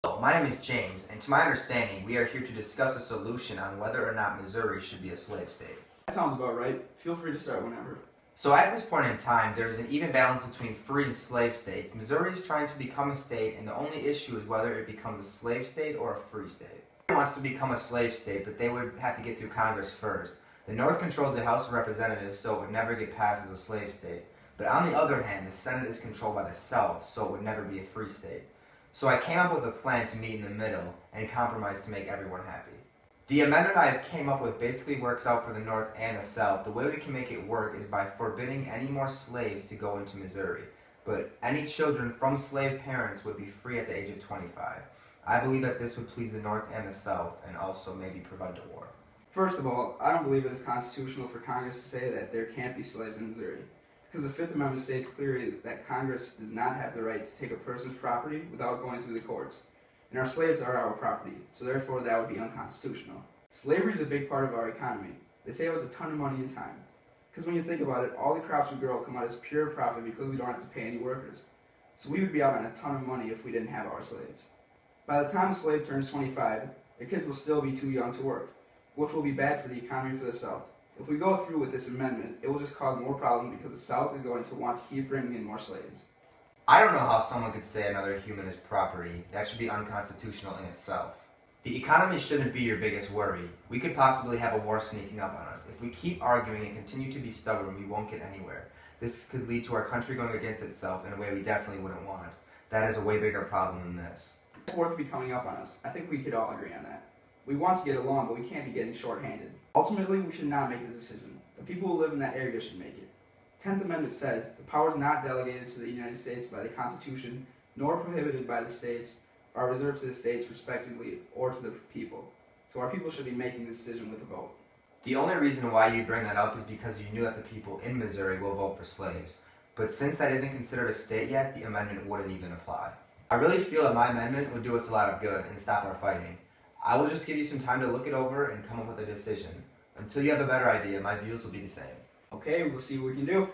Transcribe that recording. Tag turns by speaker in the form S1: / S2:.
S1: Hello, my name is James, and to my understanding, we are here to discuss a solution on whether or not Missouri should be a slave state.
S2: That sounds about right. Feel free to start whenever.
S1: So at this point in time, there is an even balance between free and slave states. Missouri is trying to become a state, and the only issue is whether it becomes a slave state or a free state. Missouri wants to become a slave state, but they would have to get through Congress first. The North controls the House of Representatives, so it would never get passed as a slave state. But on the other hand, the Senate is controlled by the South, so it would never be a free state. So I came up with a plan to meet in the middle and compromise to make everyone happy. The amendment I have came up with basically works out for the North and the South. The way we can make it work is by forbidding any more slaves to go into Missouri. But any children from slave parents would be free at the age of 25. I believe that this would please the North and the South and also maybe prevent a war.
S2: First of all, I don't believe it is constitutional for Congress to say that there can't be slaves in Missouri, because the Fifth Amendment states clearly that Congress does not have the right to take a person's property without going through the courts. And our slaves are our property, so therefore that would be unconstitutional. Slavery is a big part of our economy. They save us a ton of money and time. Because when you think about it, all the crops we grow come out as pure profit because we don't have to pay any workers. So we would be out on a ton of money if we didn't have our slaves. By the time a slave turns 25, their kids will still be too young to work, which will be bad for the economy for the South. If we go through with this amendment, it will just cause more problems because the South is going to want to keep bringing in more slaves.
S1: I don't know how someone could say another human is property. That should be unconstitutional in itself. The economy shouldn't be your biggest worry. We could possibly have a war sneaking up on us. If we keep arguing and continue to be stubborn, we won't get anywhere. This could lead to our country going against itself in a way we definitely wouldn't want. That is a way bigger problem than this.
S2: War could be coming up on us. I think we could all agree on that. We want to get along, but we can't be getting short-handed. Ultimately, we should not make the decision. The people who live in that area should make it. 10th Amendment says, the powers not delegated to the United States by the Constitution, nor prohibited by the states, are reserved to the states respectively, or to the people. So our people should be making this decision with a vote.
S1: The only reason why you bring that up is because you knew that the people in Missouri will vote for slaves. But since that isn't considered a state yet, the amendment wouldn't even apply. I really feel that my amendment would do us a lot of good and stop our fighting. I will just give you some time to look it over and come up with a decision. Until you have a better idea, my views will be the same.
S2: Okay, we'll see what we can do.